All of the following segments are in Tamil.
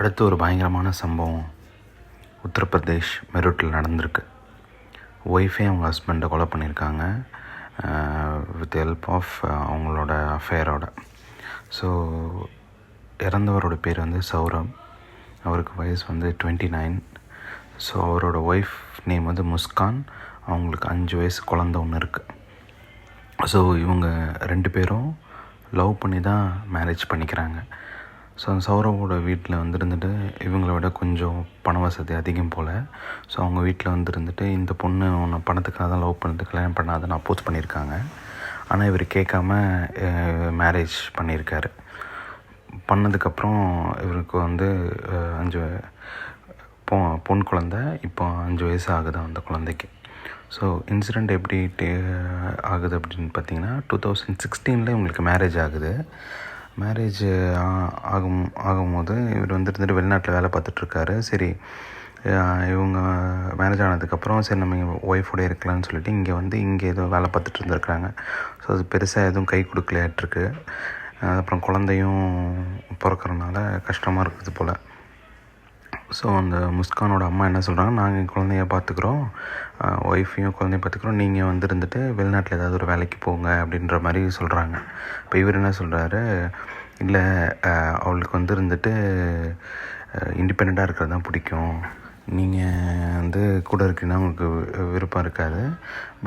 அடுத்து ஒரு பயங்கரமான சம்பவம் உத்தரப்பிரதேஷ் மெரூட்டில் நடந்திருக்கு. ஒய்ஃபே அவங்க ஹஸ்பண்டை கொலை பண்ணியிருக்காங்க வித் ஹெல்ப் ஆஃப் அவங்களோட அஃபேரோட. ஸோ இறந்தவரோட பேர் சௌரப். அவருக்கு வயசு 29. ஸோ அவரோட ஒய்ஃப் நேம் முஸ்கான். அவங்களுக்கு 5 வயசு குழந்த ஒன்று இருக்குது. ஸோ இவங்க 2 பேரும் லவ் பண்ணி தான் மேரேஜ் பண்ணிக்கிறாங்க. ஸோ சௌரவோட வீட்டில் இருந்துட்டு இவங்கள விட கொஞ்சம் பண வசதி அதிகம் போல். ஸோ அவங்க வீட்டில் இருந்துட்டு இந்த பொண்ணு உன்னை பணத்துக்காக தான் லவ் பண்ணது, கல்யாணம் பண்ணாதுன்னு அப்போஸ் பண்ணியிருக்காங்க. ஆனால் இவர் கேட்காம மேரேஜ் பண்ணியிருக்காரு. பண்ணதுக்கப்புறம் இவருக்கு 5 பொன் குழந்தை, இப்போ 5 வயசு ஆகுது அந்த குழந்தைக்கு. ஸோ இன்சிடெண்ட் எப்படி ஆகுது அப்படின்னு பார்த்தீங்கன்னா 2016 இவங்களுக்கு மேரேஜ் ஆகுது. மேரேஜ் ஆகும்போது இவர் இருந்துட்டு வெளிநாட்டில் வேலை பார்த்துட்ருக்காரு. சரி, இவங்க மேரேஜ் ஆனதுக்கப்புறம் சரி நம்ம ஒய்ஃபோட இருக்கலாம்னு சொல்லிட்டு இங்கே ஏதோ வேலை பார்த்துட்டு இருந்திருக்கிறாங்க. ஸோ அது பெருசாக எதுவும் கை கொடுக்கலையாட்டிருக்கு. அப்புறம் குழந்தையும் பிறக்கறனால கஷ்டமாக இருக்குது போல். ஸோ அந்த முஸ்கானோட அம்மா என்ன சொல்கிறாங்க, நாங்கள் குழந்தைய பார்த்துக்குறோம், ஒய்ஃபையும் குழந்தைய பார்த்துக்குறோம், நீங்கள் இருந்துட்டு வெளிநாட்டில் ஏதாவது ஒரு வேலைக்கு போங்க அப்படின்ற மாதிரி சொல்கிறாங்க. இப்போ இவர் என்ன சொல்கிறாரு, இல்லை அவளுக்கு இருந்துட்டு இண்டிபெண்ட்டாக இருக்கிறது தான் பிடிக்கும், நீங்கள் கூட இருக்கீங்கன்னா உங்களுக்கு விருப்பம் இருக்காது,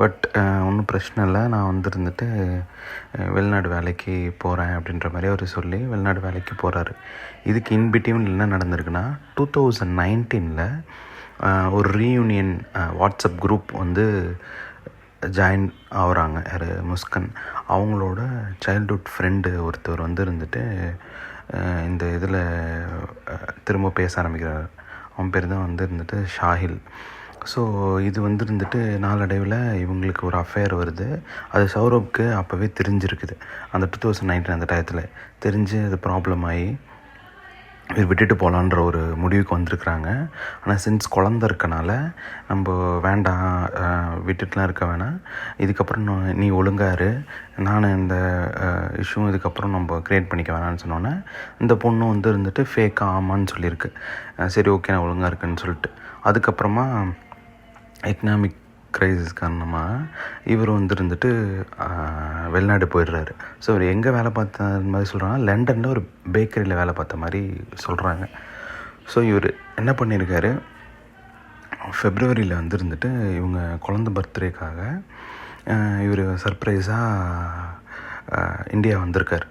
பட் ஒன்றும் பிரச்சனை இல்லை, நான் இருந்துட்டு வெளிநாடு வேலைக்கு போகிறேன் அப்படின்ற மாதிரி அவர் சொல்லி வெளிநாடு வேலைக்கு போகிறாரு. இதுக்கு இன்பிட்வீன் என்ன நடந்திருக்குன்னா 2019 ஒரு ரீயூனியன் வாட்ஸ்அப் குரூப் ஜாயின் ஆகுறாங்க. யார், முஸ்கன். அவங்களோட சைல்ட்ஹுட் ஃப்ரெண்டு ஒருத்தர் இருந்துட்டு இந்த இதில் திரும்ப பேச ஆரம்பிக்கிறார். அவன் பேர் தான் இருந்துட்டு ஷாஹில். ஸோ இது இருந்துட்டு நாளடைவில் இவங்களுக்கு ஒரு அஃபேர் வருது. அது சௌரப்க்கு அப்போவே தெரிஞ்சிருக்குது. அந்த 2019 அந்த டயத்தில் தெரிஞ்சு அது ப்ராப்ளம் ஆகி இவர் விட்டுட்டு போகலான்ற ஒரு முடிவுக்கு வந்திருக்கிறாங்க. ஆனால் சின்ஸ் குழந்த இருக்கனால நம்ம வேண்டாம், விட்டுட்டுலாம் இருக்க வேணாம், இதுக்கப்புறம் நீ ஒழுங்காரு, நான் இந்த இஷ்யூ இதுக்கப்புறம் நம்ம க்ரியேட் பண்ணிக்க வேணான்னு சொன்னோன்னே இந்த பொண்ணு இருந்துட்டு ஃபேக்காக ஆமான்னு சொல்லியிருக்கு. சரி ஓகே நான் ஒழுங்காக இருக்குன்னு சொல்லிட்டு. அதுக்கப்புறமா எக்கனாமிக் க்ரைசிஸ் காரணமாக இவர் இருந்துட்டு வெளிநாடு போயிடுறாரு. ஸோ இவர் எங்கே வேலை பார்த்த மாதிரி சொல்கிறாங்க, லண்டனில் ஒரு பேக்கரியில் வேலை பார்த்த மாதிரி சொல்கிறாங்க. ஸோ இவர் என்ன பண்ணியிருக்காரு, ஃபெப்ரவரியில் இருந்துட்டு இவங்க குழந்த பர்த்டேக்காக இவர் சர்ப்ரைஸாக இந்தியா வந்திருக்கார்.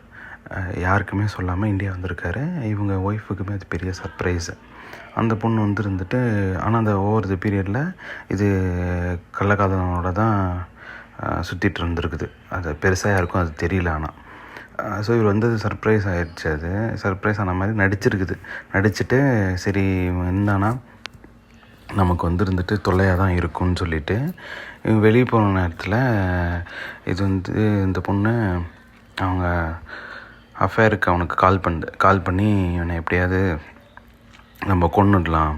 யாருக்குமே சொல்லாமல் இந்தியா வந்திருக்காரு. இவங்க ஒய்ஃபுக்குமே அது பெரிய சர்ப்ரைஸு. அந்த பொண்ணு இருந்துட்டு ஆனால் அந்த ஓவர் தி பீரியடில் இது கள்ளக்காதலனோட தான் சுற்றிட்டு இருந்திருக்குது. அது பெருசாக யாருக்கும் அது தெரியல. ஆனால் ஸோ இவர் சர்ப்ரைஸ் ஆகிடுச்சு. அது சர்ப்ரைஸ் ஆன மாதிரி நடிச்சுட்டு சரி என்னன்னா நமக்கு இருந்துட்டு தொல்லையாக தான் இருக்கும்னு சொல்லிவிட்டு இவங்க வெளியே போன நேரத்தில் இது இந்த பொண்ணு அவங்க அஃபேருக்கு அவனுக்கு கால் பண்ணி இவனை எப்படியாவது நம்ம கொன்னுடலாம்,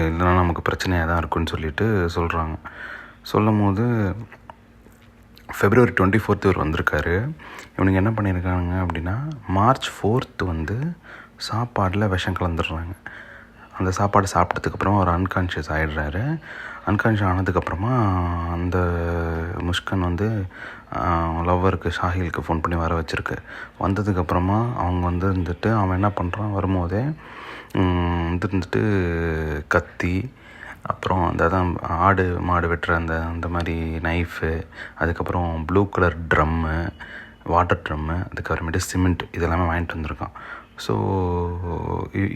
இல்லைனா நமக்கு பிரச்சனையாக தான் இருக்குன்னு சொல்லிட்டு சொல்கிறாங்க. சொல்லும் போது February 24 இவர் வந்திருக்காரு. இவனுக்கு என்ன பண்ணியிருக்காங்க அப்படின்னா March 4 சாப்பாடில் விஷம் கலந்துடுறாங்க. அந்த சாப்பாடு சாப்பிட்டதுக்கப்புறமா அவர் அன்கான்ஷியஸ் ஆகிடுறாரு. அன்கான்ஷியஸ் ஆனதுக்கப்புறமா அந்த முஸ்கன் லவ்வருக்கு ஷாஹிலுக்கு ஃபோன் பண்ணி வர வச்சுருக்கு. வந்ததுக்கப்புறமா அவங்க இருந்துட்டு அவன் என்ன பண்ணுறான், வரும்போதே இருந்துட்டு கத்தி, அப்புறம் தான் ஆடு மாடு வெட்டுற அந்த மாதிரி நைஃபு, அதுக்கப்புறம் blue colour drum, water drum, அதுக்கப்புறமேட்டு சிமெண்ட், இதெல்லாமே வாங்கிட்டு வந்திருக்கான். ஸோ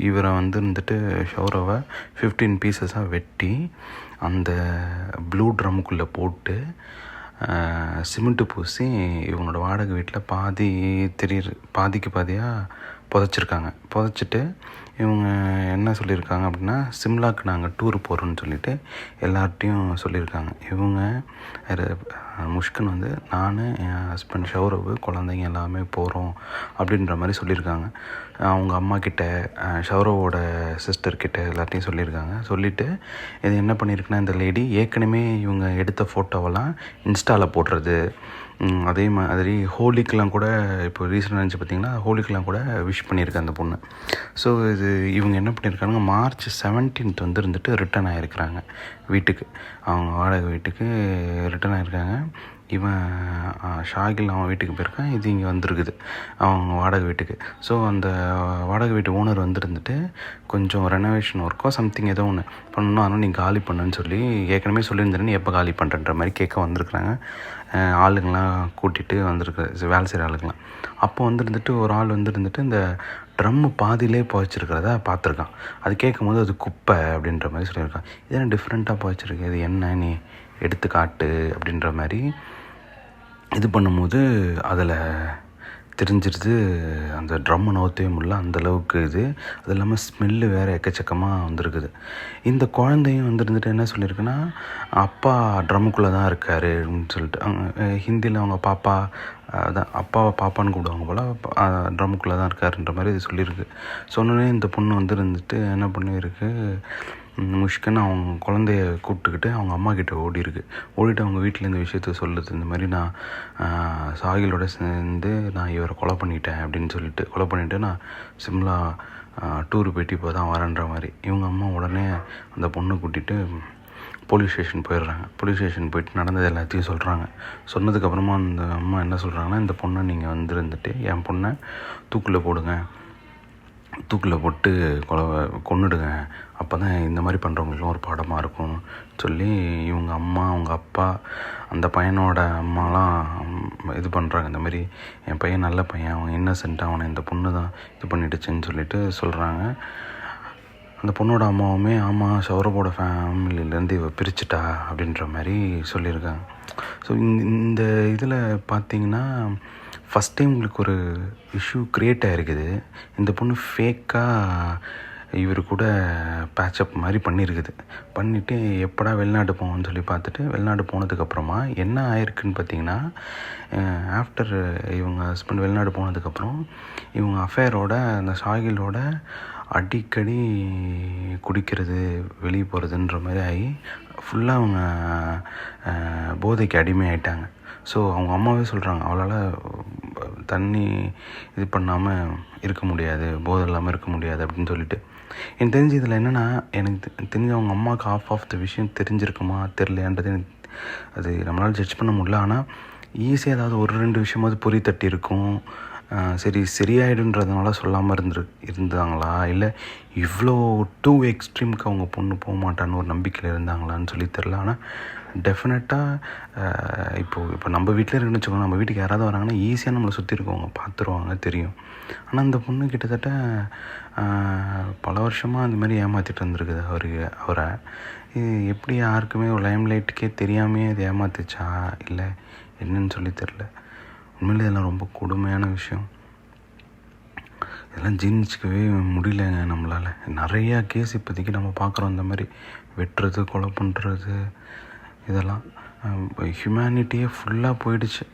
இவரை இருந்துட்டு ஷௌரவை 15 பீசஸாக வெட்டி அந்த ப்ளூ ட்ரம்முக்குள்ளே போட்டு சிமெண்ட்டு பூசி இவங்களோட வாடகை வீட்டில் பாதிக்கு பாதியாக புதைச்சிட்டு இவங்க என்ன சொல்லியிருக்காங்க அப்படின்னா சிம்லாக்கு நாங்கள் டூர் போகிறோன்னு சொல்லிட்டு எல்லார்ட்டையும் சொல்லியிருக்காங்க. இவங்க முஷ்கன் நான் என் ஹஸ்பண்ட் ஷௌரவு குழந்தைங்க எல்லாமே போகிறோம் அப்படின்ற மாதிரி சொல்லியிருக்காங்க. அவங்க அம்மா கிட்ட, ஷௌரவோட சிஸ்டர்கிட்ட எல்லாத்தையும் சொல்லியிருக்காங்க. சொல்லிவிட்டு இது என்ன பண்ணியிருக்குன்னா இந்த லேடி ஏற்கனவே இவங்க எடுத்த ஃபோட்டோவெல்லாம் இன்ஸ்டாவில் போடுறது, அதே மாதிரி ஹோலிக்கெலாம் கூட இப்போ ரீசெண்டாக இருந்துச்சு பார்த்திங்கன்னா, ஹோலிக்கெலாம் கூட விஷ் பண்ணியிருக்கேன் அந்த பொண்ணு. ஸோ இது இவங்க என்ன பண்ணியிருக்காங்க, மார்ச் 17 இருந்துட்டு ரிட்டர்ன் ஆகிருக்கிறாங்க வீட்டுக்கு. அவங்க வாடகை வீட்டுக்கு ரிட்டர்ன் ஆகிருக்காங்க. இவன் ஷாகில் அவன் வீட்டுக்கு போயிருக்கான், இது இங்கே வந்திருக்குது அவங்க வாடகை வீட்டுக்கு. ஸோ அந்த வாடகை வீட்டு ஓனர் வந்துருந்துட்டு கொஞ்சம் ரெனோவேஷன் ஒர்க்கோ சம்திங் ஏதோ ஒன்று பண்ணணும், அதனால் நீ காலி பண்ணுன்னு சொல்லி ஏற்கனவே சொல்லியிருந்தேன், நீ எப்போ காலி பண்ணுறன்ற மாதிரி கேட்க வந்திருக்குறாங்க. ஆளுங்கள்லாம் கூட்டிகிட்டு வந்திருக்கு, வேலை செய்கிற ஆளுங்களாம். அப்போ வந்துருந்துட்டு ஒரு ஆள் வந்துருந்துட்டு இந்த ட்ரம்மு பாதியிலே புதைச்சிருக்கிறத பார்த்துருக்கான். அது கேட்கும் போது அது குப்பை அப்படின்ற மாதிரி சொல்லியிருக்கான். இதெல்லாம் டிஃப்ரெண்ட்டாக புதைச்சிருக்கு, இது என்ன நீ எடுத்து காட்டு அப்படின்ற மாதிரி இது பண்ணும்போது அதில் தெரிஞ்சிருது அந்த ட்ரம்மை நோத்தவே முடியல, அந்தளவுக்கு இது. அது இல்லாமல் ஸ்மெல்லு வேறு எக்கச்சக்கமாக வந்திருக்குது. இந்த குழந்தையும் வந்துருந்துட்டு என்ன சொல்லியிருக்குன்னா, அப்பா ட்ரம்முக்குள்ளே தான் இருக்கார் அப்படின்னு சொல்லிட்டு, ஹிந்தியில் அவங்க பாப்பா அதான் அப்பாவை பாப்பான்னு கூப்பிடுவாங்க போல், ட்ரம்முக்குள்ளே தான் இருக்காருன்ற மாதிரி இது சொல்லியிருக்கு. சொன்னோன்னே இந்த பொண்ணு வந்துருந்துட்டு என்ன பண்ணியிருக்கு, முஷ்கன்னு அவங்க குழந்தைய கூப்பிட்டுக்கிட்டு அவங்க அம்மா கிட்டே ஓடிட்டு அவங்க வீட்டில் இந்த விஷயத்த சொல்லுது. இந்த மாதிரி நான் சாகிலோட சேர்ந்து நான் இவரை கொலை பண்ணிட்டேன் அப்படின்னு சொல்லிட்டு, கொலை பண்ணிவிட்டு நான் சிம்லா டூரு போயிட்டு இப்போ தான் வரேன்ற மாதிரி. இவங்க அம்மா உடனே அந்த பொண்ணை கூட்டிகிட்டு போலீஸ் ஸ்டேஷன் போயிடுறாங்க. போலீஸ் ஸ்டேஷன் போயிட்டு நடந்தது எல்லாத்தையும் சொல்கிறாங்க. சொன்னதுக்கப்புறமா அந்த அம்மா என்ன சொல்கிறாங்கன்னா, இந்த பொண்ணை நீங்கள் வந்துருந்துட்டு என் பொண்ணை தூக்கில் போடுங்க, தூக்கில் போட்டு கொன்னுடுங்க, அப்போ தான் இந்த மாதிரி பண்ணுறவங்களுக்குலாம் ஒரு பாடமாக இருக்கும் சொல்லி இவங்க அம்மா அவங்க அப்பா அந்த பையனோட அம்மாலாம் இது பண்ணுறாங்க. இந்த மாதிரி என் பையன் நல்ல பையன், அவன் இன்னசென்ட்டாக, அவனை இந்த பொண்ணு தான் இது பண்ணிடுச்சுன்னு சொல்லிட்டு சொல்கிறாங்க. அந்த பொண்ணோட அம்மாவுமே ஆமாம் சௌரவோட ஃபேமிலியிலேருந்து இவ பிரிச்சுட்டா அப்படின்ற மாதிரி சொல்லியிருக்காங்க. ஸோ இந்த இதில் பார்த்திங்கன்னா ஃபஸ்ட் டைம் உங்களுக்கு ஒரு இஷ்யூ க்ரியேட் ஆகிருக்குது. இந்த பொண்ணு ஃபேக்காக இவர் கூட பேட்சப் மாதிரி பண்ணியிருக்குது. பண்ணிவிட்டு எப்படா வெளிநாடு போவோம்னு சொல்லி பார்த்துட்டு வெளிநாடு போனதுக்கப்புறமா என்ன ஆயிருக்குன்னு பார்த்திங்கன்னா, ஆஃப்டர் இவங்க ஹஸ்பண்ட் வெளிநாடு போனதுக்கப்புறம் இவங்க அஃபேரோட அந்த சாகிலோட அடிக்கடி குடிக்கிறது, வெளியே போகிறதுன்ற மாதிரி ஆகி ஃபுல்லாக அவங்க போதைக்கு அடிமையாயிட்டாங்க. ஸோ அவங்க அம்மாவே சொல்கிறாங்க, அவளால் தண்ணி இது பண்ணாமல் இருக்க முடியாது, போதை இல்லாமல் இருக்க முடியாது அப்படின்னு சொல்லிட்டு. எனக்கு தெரிஞ்சு இதில் என்னென்னா, எனக்கு தெரிஞ்ச அவங்க அம்மாவுக்கு ஆஃப் த விஷயம் தெரிஞ்சிருக்குமா தெரியலையான்றது எனக்கு அது நம்மளால் ஜட்ஜ் பண்ண முடியல. ஆனால் ஈஸியாக ஏதாவது ஒரு 2 விஷயமாவது பொறி தட்டி இருக்கும். சரி சரியாயிடுன்றதுனால சொல்லாமல் இருந்தாங்களா, இல்லை இவ்வளோ டூ எக்ஸ்ட்ரீமுக்கு அவங்க பொண்ணு போக மாட்டான்னு ஒரு நம்பிக்கையில் இருந்தாங்களான்னு சொல்லி தெரில. ஆனால் டெஃபினட்டாக இப்போ நம்ம வீட்டில் இருக்குன்னு வச்சுக்கோங்க, நம்ம வீட்டுக்கு யாராவது வராங்கன்னா ஈஸியாக நம்மளை சுற்றி இருக்கவங்க பார்த்துருவாங்க, தெரியும். ஆனால் அந்த பொண்ணு கிட்டத்தட்ட பல வருஷமாக அந்த மாதிரி ஏமாற்றிட்டு வந்துருக்குது அவரை. எப்படி யாருக்குமே ஒரு லைம்லைட்டுக்கே தெரியாமையே அது ஏமாத்துச்சா இல்லை என்னன்னு சொல்லி தெரில. உண்மையிலே இதெல்லாம் ரொம்ப கொடுமையான விஷயம். இதெல்லாம் ஜீர்ணிச்சிக்கவே முடியலங்க நம்மளால். நிறையா கேஸ் இப்போதைக்கு நம்ம பார்க்குறோம், இந்த மாதிரி வெட்டுறது, கொலை பண்ணுறது, இதெல்லாம் ஹியூமனிட்டியே ஃபுல்லாக போயிடுச்சு.